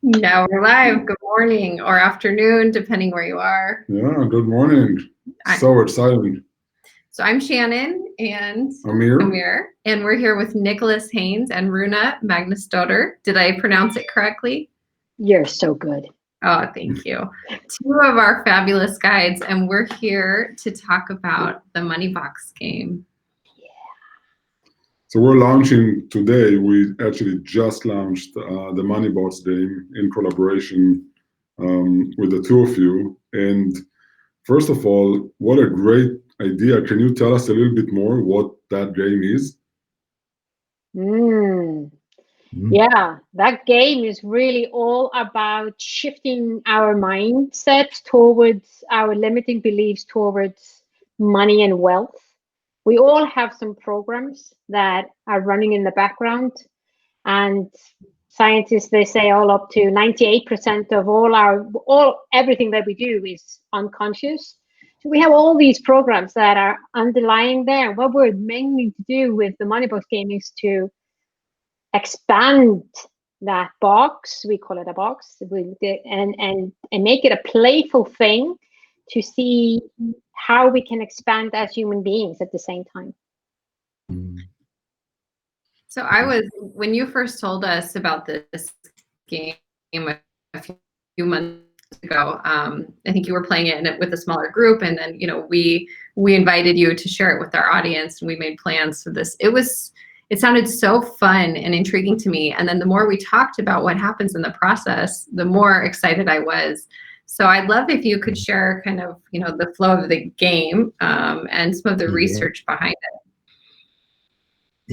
Yeah, we're live. Good morning or afternoon, depending where you are. Yeah, good morning. So exciting. So I'm Shannon and Amir, and we're here with Nicholas Haines and Rúna Magnúsdóttir. Did I pronounce it correctly? You're so good. Oh, thank you. Two of our fabulous guides, and we're here to talk about the Money Box game. So we're launching today. We actually just launched the Money Box game in collaboration with the two of you. And first of all, what a great idea. Can you tell us a little bit more what that game is? Yeah, that game is really all about shifting our mindset towards our limiting beliefs towards money and wealth. We all have some programs that are running in the background, and scientists, they say all up to 98% of everything that we do is unconscious. So we have all these programs that are underlying there. What we're mainly to do with the Money Box game is to expand that box, we call it a box, and make it a playful thing to see how we can expand as human beings at the same time. So when you first told us about this game a few months ago, I think you were playing it with a smaller group, and then we invited you to share it with our audience, and we made plans for this. It sounded so fun and intriguing to me, and then the more we talked about what happens in the process, the more excited I was. So I'd love if you could share kind of the flow of the game and some of the research behind it.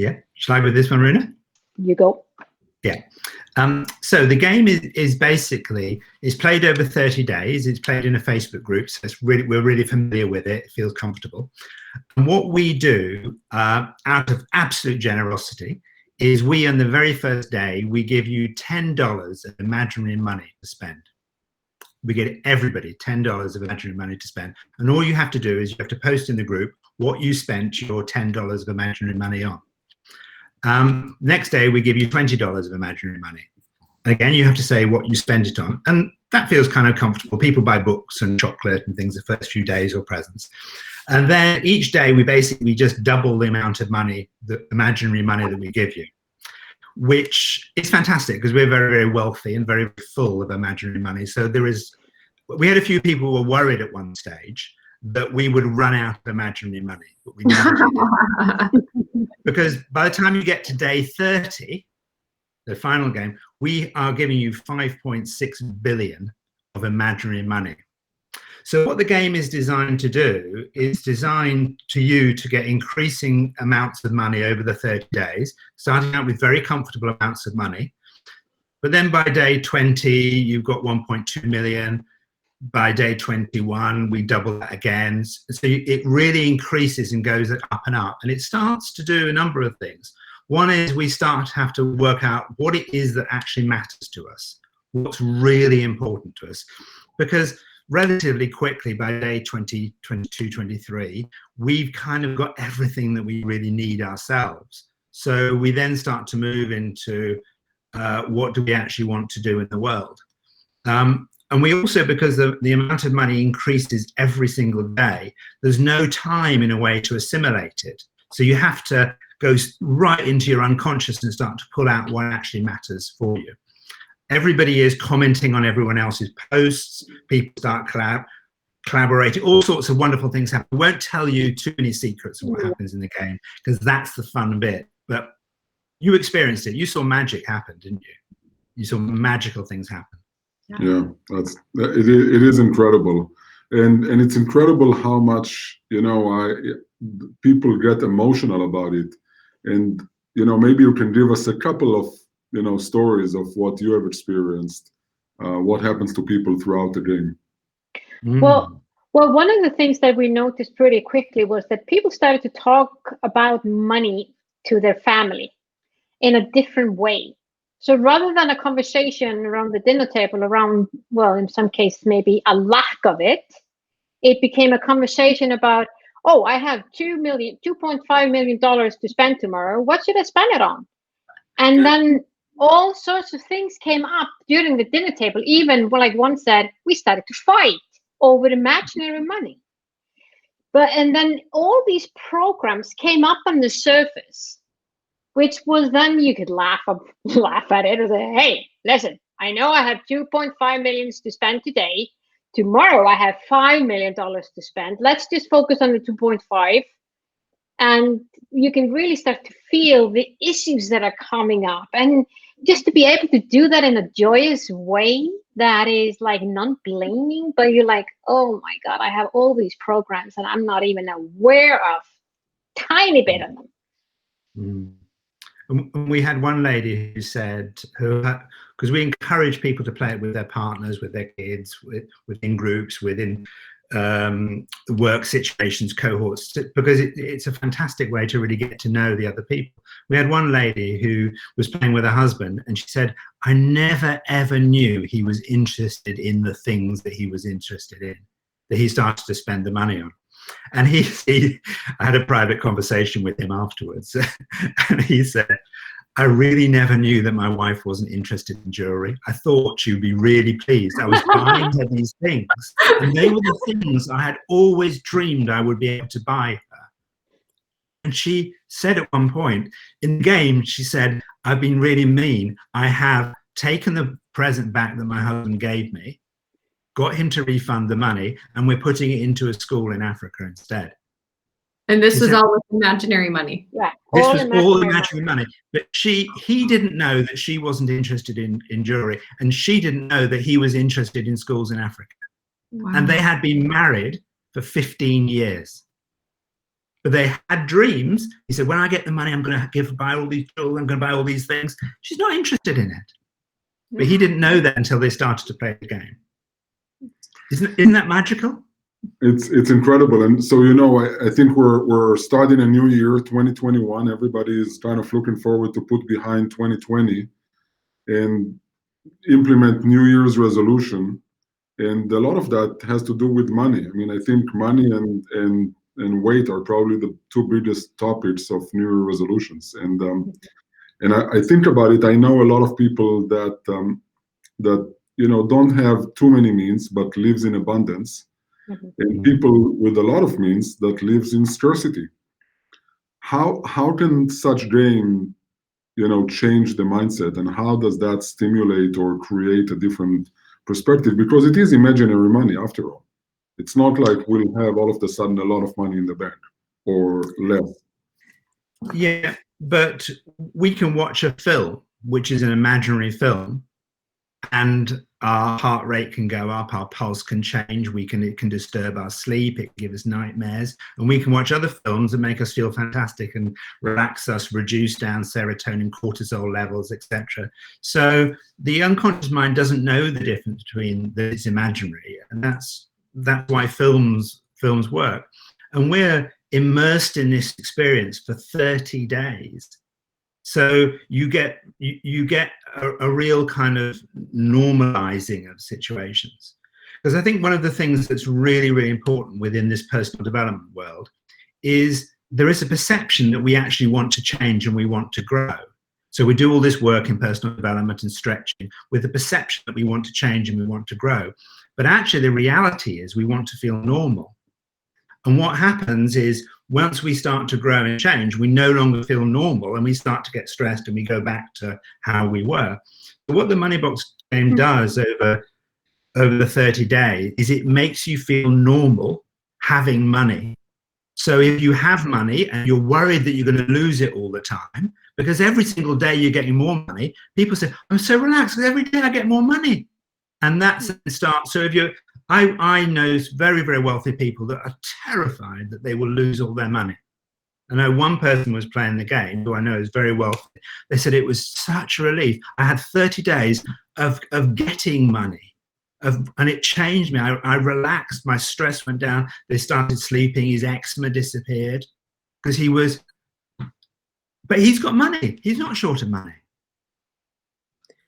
Yeah, shall I with this one, Rúna? You go. Yeah. So the game is basically, it's played over 30 days. It's played in a Facebook group, so we're really familiar with it. It feels comfortable. And what we do, out of absolute generosity, is we, on the very first day, we give you $10 of imaginary money to spend. We get everybody $10 of imaginary money to spend. And all you have to do is you have to post in the group what you spent your $10 of imaginary money on. Next day, we give you $20 of imaginary money. Again, you have to say what you spend it on. And that feels kind of comfortable. People buy books and chocolate and things the first few days or presents. And then each day, we basically just double the amount of money, the imaginary money that we give you, which is fantastic because we're very, very wealthy and very full of imaginary money. So we had a few people who were worried at one stage that we would run out of imaginary money, but we never did. Because by the time you get to day 30, the final game, we are giving you 5.6 billion of imaginary money. So what the game is designed to do is designed to you to get increasing amounts of money over the 30 days, starting out with very comfortable amounts of money. But then by day 20, you've got 1.2 million. By day 21, we double that again. So it really increases and goes up and up. And it starts to do a number of things. One is we start to have to work out what it is that actually matters to us, what's really important to us. Because relatively quickly, by day 20, 22, 23, we've kind of got everything that we really need ourselves. So we then start to move into what do we actually want to do in the world. And we also, because the amount of money increases every single day, there's no time in a way to assimilate it. So you have to go right into your unconscious and start to pull out what actually matters for you. Everybody is commenting on everyone else's posts. People start collaborating. All sorts of wonderful things happen. I won't tell you too many secrets of what happens in the game, because that's the fun bit. But you experienced it. You saw magic happen, didn't you? You saw magical things happen. Yeah, it is incredible, and it's incredible how much people get emotional about it, and maybe you can give us a couple of stories of what you have experienced, what happens to people throughout the game. Well, one of the things that we noticed pretty quickly was that people started to talk about money to their family in a different way. So rather than a conversation around the dinner table around, well, in some cases, maybe a lack of it, it became a conversation about, oh, I have $2.5 million to spend tomorrow. What should I spend it on? And then all sorts of things came up during the dinner table. Even, well, like one said, we started to fight over imaginary money. And then all these programs came up on the surface, which was then you could laugh at it and say, hey, listen, I know I have 2.5 million to spend today. Tomorrow I have $5 million to spend. Let's just focus on the 2.5. And you can really start to feel the issues that are coming up. And just to be able to do that in a joyous way that is like non-blaming, but you're like, oh my God, I have all these programs and I'm not even aware of tiny bit of them. And we had one lady who said, because we encourage people to play it with their partners, with their kids, within groups, within work situations, cohorts, because it's a fantastic way to really get to know the other people. We had one lady who was playing with her husband, and she said, I never ever knew he was interested in the things that he was interested in, that he started to spend the money on. And I had a private conversation with him afterwards, and he said, I really never knew that my wife wasn't interested in jewelry. I thought she would be really pleased. I was buying her these things, and they were the things I had always dreamed I would be able to buy her. And she said at one point in the game, she said, I've been really mean. I have taken the present back that my husband gave me, got him to refund the money, and we're putting it into a school in Africa instead. And this was all with imaginary money. Yeah, this was all imaginary money. But he didn't know that she wasn't interested in jewelry, and she didn't know that he was interested in schools in Africa. Wow. And they had been married for 15 years. But they had dreams. He said, when I get the money, I'm going to buy all these jewelry, I'm going to buy all these things. She's not interested in it. But he didn't know that until they started to play the game. Isn't that magical? It's incredible. And so, I think we're starting a new year, 2021. Everybody is kind of looking forward to put behind 2020 and implement New Year's resolution. And a lot of that has to do with money. I mean, I think money and weight are probably the two biggest topics of New Year resolutions. And I think about it. I know a lot of people that don't have too many means but lives in abundance. And people with a lot of means that lives in scarcity. How can such game, change the mindset, and how does that stimulate or create a different perspective? Because it is imaginary money after all. It's not like we'll have all of a sudden a lot of money in the bank or less. Yeah, but we can watch a film, which is an imaginary film, and our heart rate can go up, our pulse can change, it can disturb our sleep, it can give us nightmares, and we can watch other films that make us feel fantastic and relax us, reduce down serotonin, cortisol levels, etc. So the unconscious mind doesn't know the difference between that it's imaginary, and that's why films work. And we're immersed in this experience for 30 days. So you get a real kind of normalizing of situations. Because I think one of the things that's really, really important within this personal development world is there is a perception that we actually want to change and we want to grow. So we do all this work in personal development and stretching with the perception that we want to change and we want to grow. But actually the reality is we want to feel normal. And what happens is once we start to grow and change, we no longer feel normal and we start to get stressed and we go back to how we were. But what the Money Box game does over the 30 days is it makes you feel normal having money. So if you have money and you're worried that you're going to lose it all the time, because every single day you're getting more money, people say, I'm so relaxed because every day I get more money. And that's the start. So if you're, I know very, very wealthy people that are terrified that they will lose all their money. I know one person was playing the game who I know is very wealthy. They said it was such a relief. I had 30 days of getting money, and it changed me. I relaxed. My stress went down. They started sleeping. His eczema disappeared because but he's got money. He's not short of money.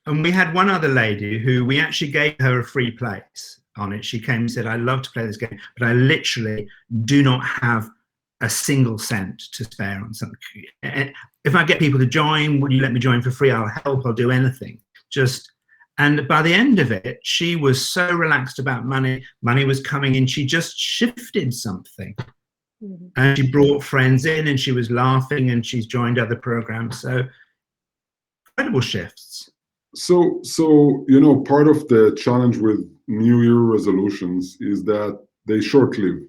And we had one other lady who we actually gave her a free place on it. She came and said, I love to play this game, but I literally do not have a single cent to spare on something. If I get people to join, will you let me join for free? I'll help, I'll do anything. And by the end of it, she was so relaxed about money. Money was coming in. She just shifted something. Mm-hmm. And she brought friends in, and she was laughing, and she's joined other programs. So incredible shifts. So part of the challenge with New Year resolutions is that they short-lived.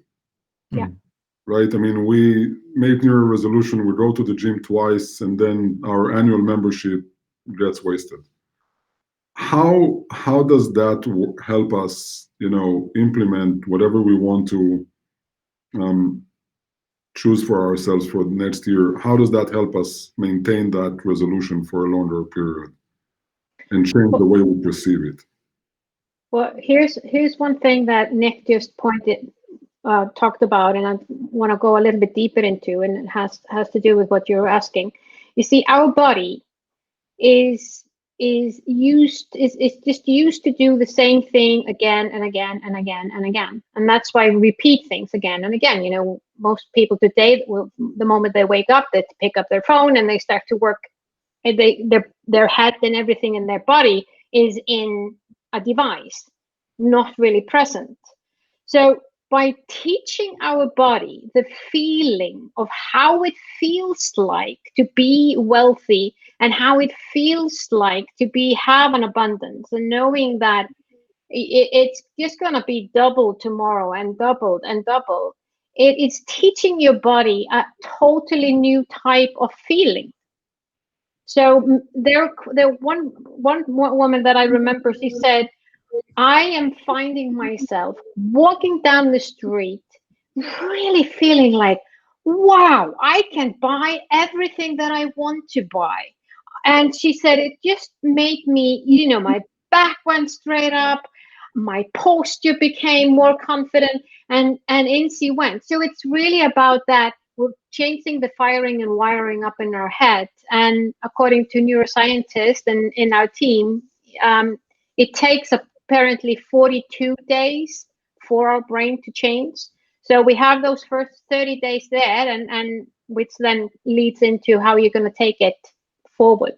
Yeah. Right? I mean, we make New Year resolution, we go to the gym twice, and then our annual membership gets wasted. How does that help us, implement whatever we want to choose for ourselves for the next year? How does that help us maintain that resolution for a longer period and change the way we perceive it? Well, here's one thing that Nick just talked about, and I want to go a little bit deeper into, and it has to do with what you're asking. You see, our body is just used to do the same thing again and again and again and again, and that's why we repeat things again and again. Most people today, the moment they wake up, they pick up their phone and they start to work, and their head and everything in their body is in a device, not really present. So by teaching our body the feeling of how it feels like to be wealthy and how it feels like to have an abundance, and knowing that it's just going to be doubled tomorrow and doubled and doubled, it is teaching your body a totally new type of feeling. So there one woman that I remember, she said, I am finding myself walking down the street really feeling like, wow, I can buy everything that I want to buy. And she said it just made me, my back went straight up, my posture became more confident, and in she went. So it's really about that. We're changing the firing and wiring up in our head. And according to neuroscientists and in our team, it takes apparently 42 days for our brain to change. So we have those first 30 days there, and which then leads into how you're going to take it forward.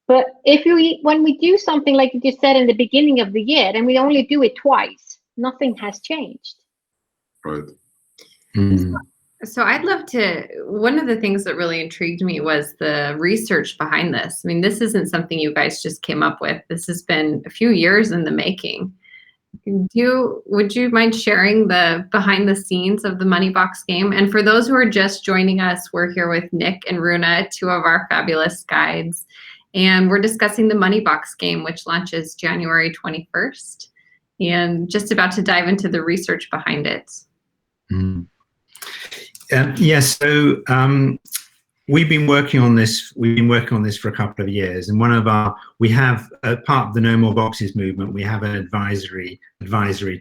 But when we do something like you just said in the beginning of the year, and we only do it twice, nothing has changed. Right. Mm. So I'd love to, one of the things that really intrigued me was the research behind this. I mean, this isn't something you guys just came up with. This has been a few years in the making. Would you mind sharing the behind the scenes of the Money Box game? And for those who are just joining us, we're here with Nick and Rúna, two of our fabulous guides. And we're discussing the Money Box game, which launches January 21st. And just about to dive into the research behind it. Mm. Yes, so we've been working on this. We've been working on this for a couple of years, and we have part of the No More Boxes movement. We have an advisory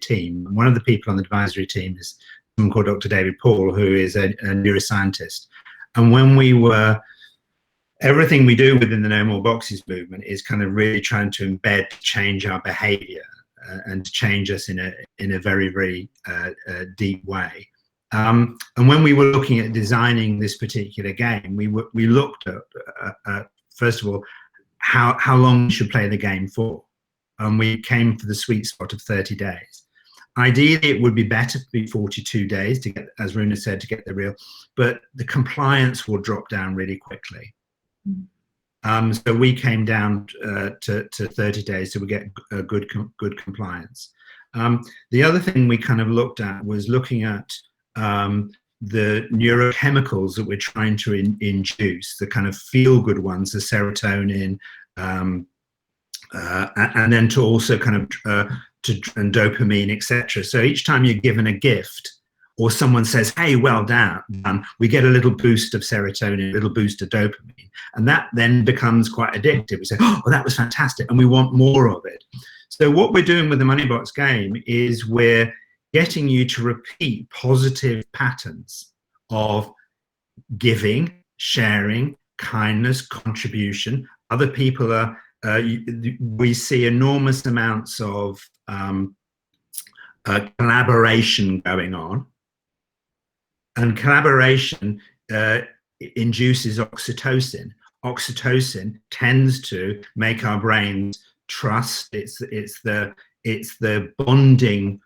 team. One of the people on the advisory team is someone called Dr. David Paul, who is a neuroscientist. And when everything we do within the No More Boxes movement is kind of really trying to change our behaviour and to change us in a very, very deep way. And when we were looking at designing this particular game, we looked at first of all how long we should play the game for, and we came for the sweet spot of 30 days. Ideally, it would be better to be 42 days to get, as Rúna said, to get the real, but the compliance will drop down really quickly. So we came down to 30 days, so we get a good compliance. The other thing we kind of looked at was looking at the neurochemicals that we're trying to induce, the kind of feel-good ones, the serotonin, and then to also kind of and dopamine, etc. So each time you're given a gift, or someone says, hey, well done, we get a little boost of serotonin, a little boost of dopamine. And that then becomes quite addictive. We say, oh, well, that was fantastic, and we want more of it. So what we're doing with the Money Box game is we're getting you to repeat positive patterns of giving, sharing, kindness, contribution. Other people are, we see enormous amounts of collaboration going on. And collaboration induces oxytocin. Oxytocin tends to make our brains trust. It's the bonding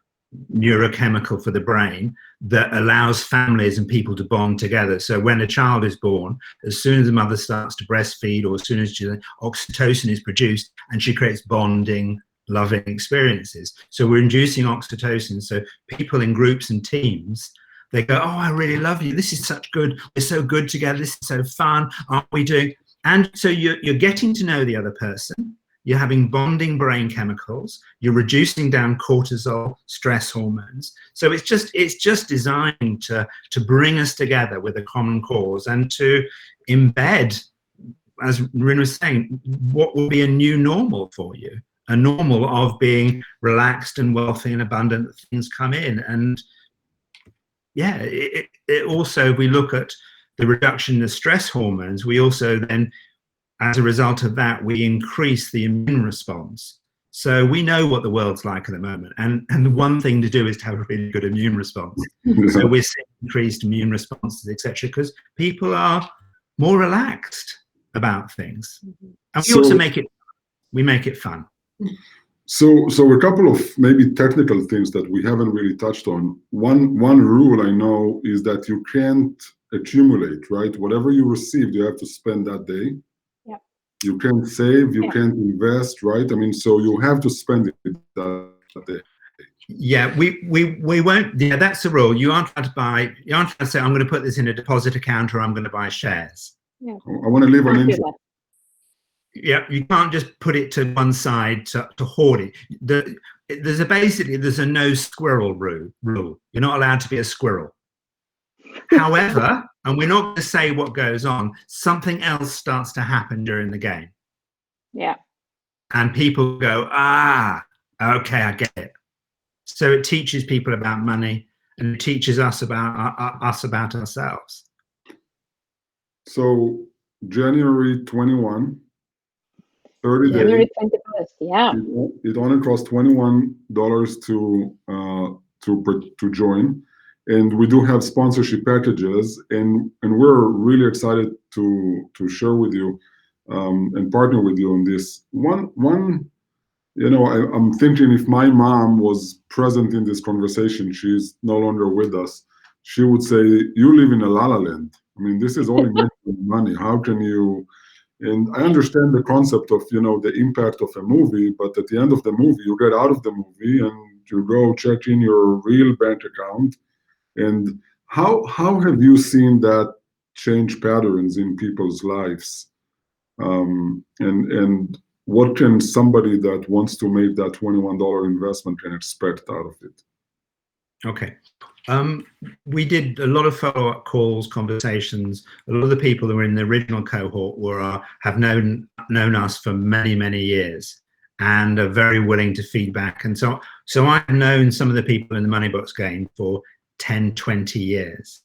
neurochemical for the brain that allows families and people to bond together. So when a child is born, as soon as the mother starts to breastfeed, or as soon as oxytocin is produced, and she creates bonding, loving experiences. So we're inducing oxytocin. So people in groups and teams, they go, oh, I really love you. This is such good. We're so good together. This is so fun. Aren't we doing? And so you're getting to know the other person. You're having bonding brain chemicals. You're reducing down cortisol, stress hormones. So it's just designed to bring us together with a common cause and to embed, as Rúna was saying, what will be a new normal for you, a normal of being relaxed and wealthy and abundant, that things come in. And yeah, it also, if we look at the reduction of stress hormones, we also then, as a result of that, we increase the immune response. So we know what the world's like at the moment. And the one thing to do is to have a really good immune response. So we're seeing increased immune responses, etc., because people are more relaxed about things. And we also make it fun. So a couple of maybe technical things that we haven't really touched on. One rule I know is that you can't accumulate, right? Whatever you received, you have to spend that day. Yeah. You can't save, you can't invest, right? I mean, so you have to spend it that day. Yeah, we won't. Yeah, that's the rule. You aren't trying to buy. You aren't trying to say, I'm going to put this in a deposit account, or I'm going to buy shares. Yeah. I want to leave an interest. Yeah, you can't just put it to one side to hoard it. There's a no squirrel rule. You're not allowed to be a squirrel. However, and we're not going to say what goes on, something else starts to happen during the game. Yeah. And people go, okay, I get it. So it teaches people about money, and it teaches us about ourselves. So January 21, 30 days. January 21st, yeah. It only costs $21 to join, and we do have sponsorship packages, and we're really excited to share with you and partner with you on this. One, you know, I'm thinking if my mom was present in this conversation, she's no longer with us, she would say, "You live in a la la land. I mean, this is only making money. How can you?" And I understand the concept of, you know, the impact of a movie, but at the end of the movie, you get out of the movie and you go check in your real bank account. And how have you seen that change patterns in people's lives? And what can somebody that wants to make that $21 investment can expect out of it? Okay. We did a lot of follow-up calls, conversations. A lot of the people who were in the original cohort have known us for many, many years and are very willing to feedback. And so I've known some of the people in the Money Box game for 10, 20 years.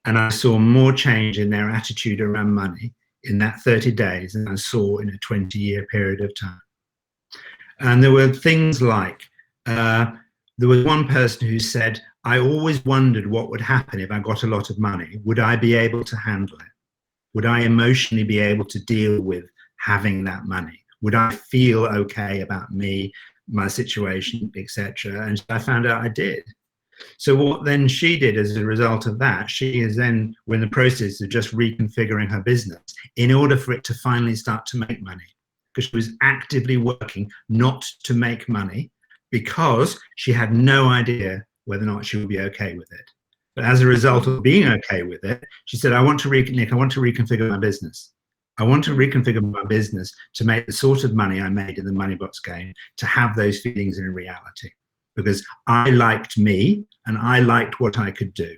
And I saw more change in their attitude around money in that 30 days than I saw in a 20-year period of time. And there were things like, there was one person who said, I always wondered what would happen if I got a lot of money. Would I be able to handle it? Would I emotionally be able to deal with having that money? Would I feel okay about me, my situation, etc.? And I found out I did. So what then she did as a result of that, she is then in the process of just reconfiguring her business in order for it to finally start to make money, because she was actively working not to make money because she had no idea whether or not she would be okay with it. But as a result of being okay with it, she said, I want to reconfigure my business. I want to reconfigure my business to make the sort of money I made in the Money Box game, to have those feelings in reality. Because I liked me and I liked what I could do.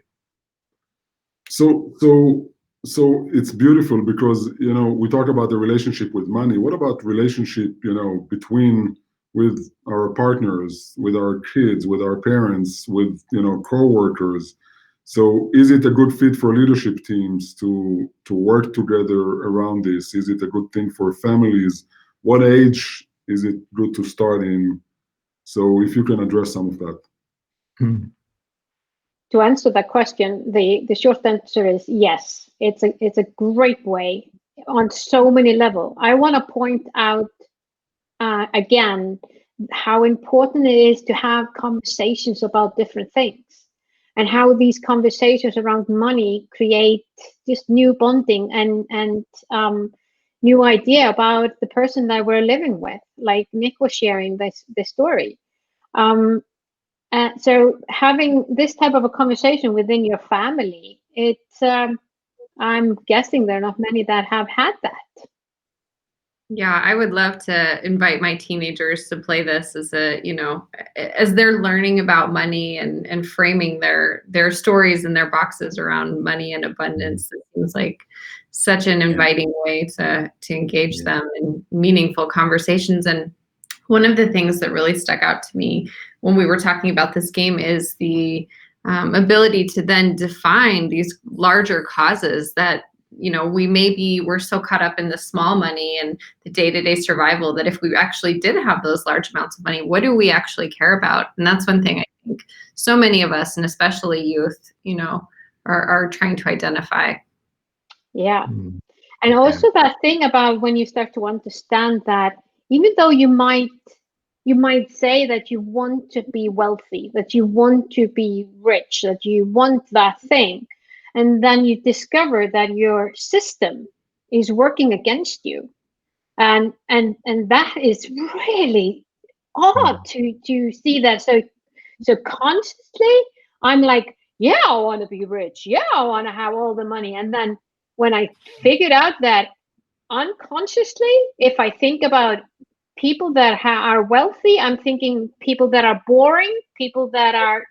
So it's beautiful because, you know, we talk about the relationship with money. What about relationship, you know, with our partners, with our kids, with our parents, with, you know, co-workers? So is it a good fit for leadership teams to work together around this? Is it a good thing for families? What age is it good to start in? So if you can address some of that. to answer that question, the short answer is yes. It's a great way on so many levels. I want to point out again how important it is to have conversations about different things, and how these conversations around money create just new bonding and new idea about the person that we're living with. Like Nick was sharing this story. So having this type of a conversation within your family, it's I'm guessing there are not many that have had that. Yeah, I would love to invite my teenagers to play this as as they're learning about money and framing their stories and their boxes around money and abundance. It seems like such an inviting way to engage them in meaningful conversations. And one of the things that really stuck out to me when we were talking about this game is the ability to then define these larger causes that, we're so caught up in the small money and the day-to-day survival that if we actually did have those large amounts of money, what do we actually care about? And that's one thing I think so many of us, and especially youth, are trying to identify. Yeah. And also that thing about when you start to understand that even though you might say that you want to be wealthy, that you want to be rich, that you want that thing, and then you discover that your system is working against you, and that is really odd to see that. So consciously I'm like, yeah, I want to be rich, yeah, I want to have all the money. And then when I figured out that unconsciously, if I think about people that are wealthy, I'm thinking people that are boring, people that are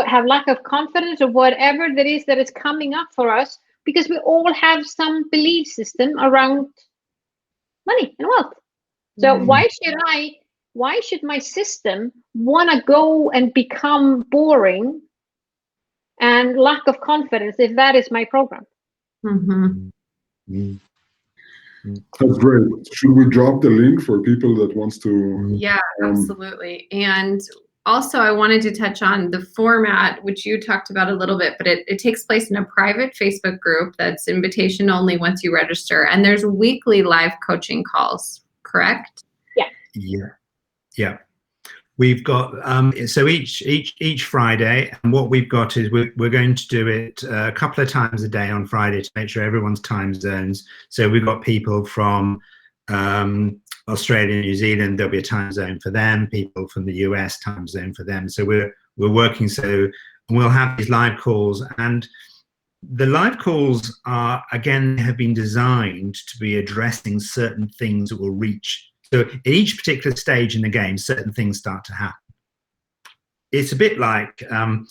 have lack of confidence, or whatever that is coming up for us, because we all have some belief system around money and wealth. So why should my system want to go and become boring and lack of confidence if that is my program? That's great. Should we drop the link for people that wants to? Yeah, absolutely. And also, I wanted to touch on the format, which you talked about a little bit, but it takes place in a private Facebook group that's invitation only once you register. And there's weekly live coaching calls, correct? Yeah. We've got so each Friday, and what we've got is we're going to do it a couple of times a day on Friday to make sure everyone's time zones. So we've got people from Australia, New Zealand, there'll be a time zone for them, people from the US, time zone for them. So we're working, so we'll have these live calls, and the live calls are, again, have been designed to be addressing certain things that will reach. So at each particular stage in the game, certain things start to happen. It's a bit like in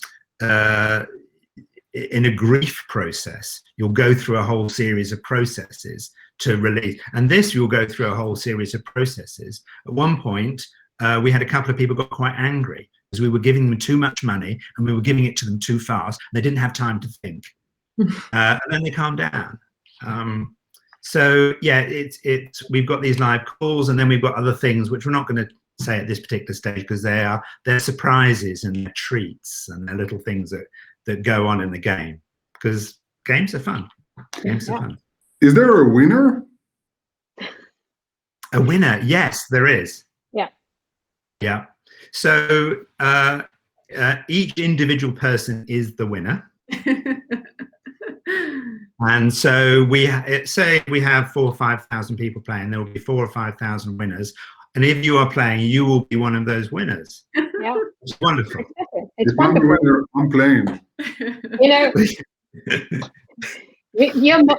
a grief process, you'll go through a whole series of processes to release. And this, you'll go through a whole series of processes. At one point, we had a couple of people got quite angry because we were giving them too much money and we were giving it to them too fast. They didn't have time to think. And then they calmed down. So yeah, we've got these live calls, and then we've got other things which we're not going to say at this particular stage because they're surprises and they're treats and they're little things that go on in the game, because games are fun. Games are fun. Is there a winner? A winner? Yes, there is. Yeah. So each individual person is the winner. And so say we have 4,000 or 5,000 people playing, there will be 4,000 or 5,000 winners. And if you are playing, you will be one of those winners. Yeah. It's wonderful. It's if wonderful. I'm the winner, I'm playing.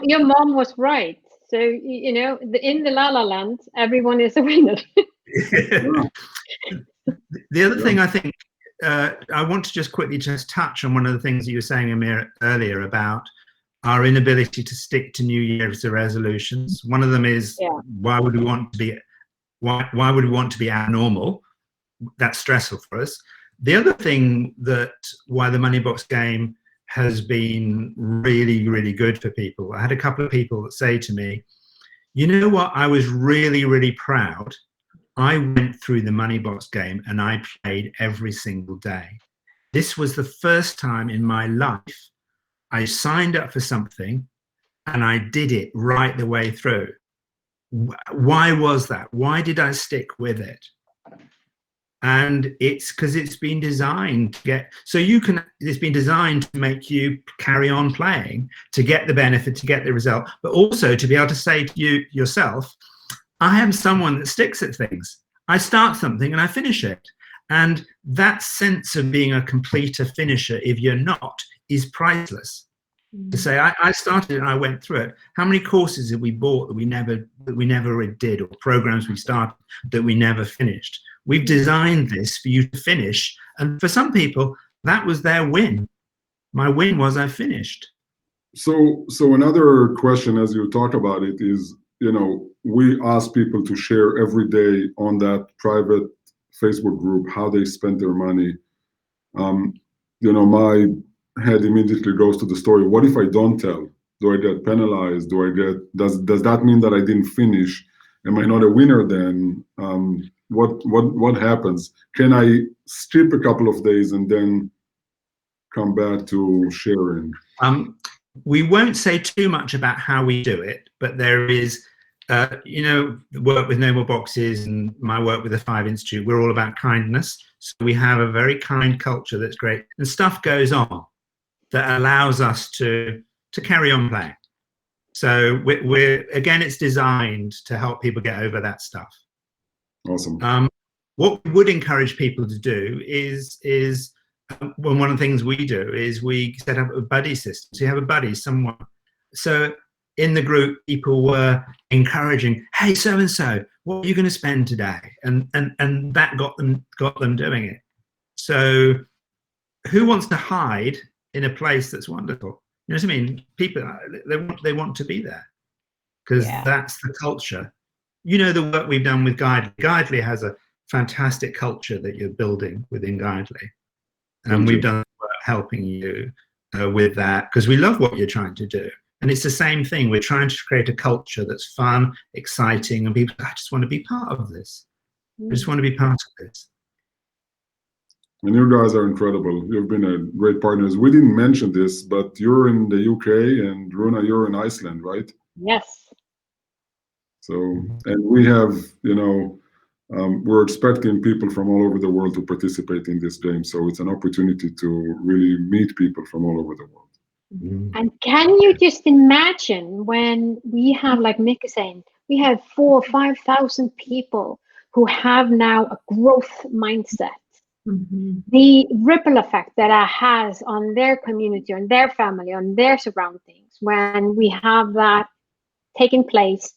Your mom was right. So, in the La La Land, everyone is a winner. The other thing I think, I want to just quickly touch on one of the things that you were saying, Amir, earlier about our inability to stick to New Year's resolutions. One of them is why would we want to be abnormal? That's stressful for us. The other thing why the Money Box game has been really, really good for people. I had a couple of people that say to me, you know what, I was really, really proud I went through the money box game and I played every single day. This was the first time in my life I signed up for something and I did it right the way through. Why was that? Why did I stick with it? And it's because it's been designed to get, so you can, it's been designed to make you carry on playing, to get the benefit, to get the result, but also to be able to say to you yourself, I am someone that sticks at things. I start something and I finish it. And that sense of being a completer finisher, if you're not, is priceless. To say, I started and I went through it. How many courses have we bought that we never did, or programs we started that we never finished? We've designed this for you to finish. And for some people, that was their win. My win was I finished. So another question as you talk about it is, you know, we ask people to share every day on that private Facebook group how they spent their money. You know, my head immediately goes to the story. What if I don't tell? Do I get penalized? Do I get, does that mean that I didn't finish? Am I not a winner then? What happens? Can I skip a couple of days and then come back to sharing? We won't say too much about how we do it, but there is, you know, the work with No More Boxes and my work with the 5 Institute, we're all about kindness. So we have a very kind culture that's great, and stuff goes on that allows us to carry on playing. So we're again, it's designed to help people get over that stuff. Awesome. What we would encourage people to do is well, one of the things we do is we set up a buddy system. So you have a buddy, someone. So in the group, people were encouraging, hey, so-and-so, what are you going to spend today? And that got them doing it. So who wants to hide in a place that's wonderful? You know what I mean? People, they want to be there because that's the culture. You know, the work we've done with Guidely. Guidely has a fantastic culture that you're building within Guidely. And we've done work helping you with that because we love what you're trying to do. And it's the same thing. We're trying to create a culture that's fun, exciting, and people, I just want to be part of this. I just want to be part of this. And you guys are incredible. You've been a great partners. We didn't mention this, but you're in the UK and Rúna, you're in Iceland, right? Yes. So, and we have, you know, we're expecting people from all over the world to participate in this game. So it's an opportunity to really meet people from all over the world. And can you just imagine when we have, like Mick is saying, we have 4,000 or 5,000 people who have now a growth mindset. The ripple effect that it has on their community, on their family, on their surroundings, when we have that taking place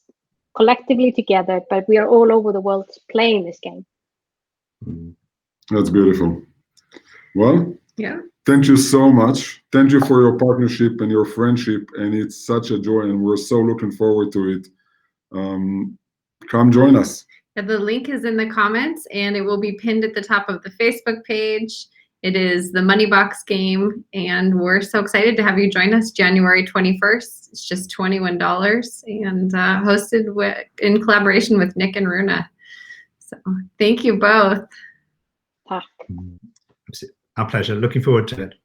collectively together, but we are all over the world playing this game. That's beautiful. Well, yeah. Thank you so much. Thank you for your partnership and your friendship. And it's such a joy, and we're so looking forward to it. Come join us. The link is in the comments, and it will be pinned at the top of the Facebook page. It is the Money Box game, and we're so excited to have you join us January 21st. It's just $21 and hosted in collaboration with Nick and Rúna. So thank you both. Tack. Our pleasure. Looking forward to it.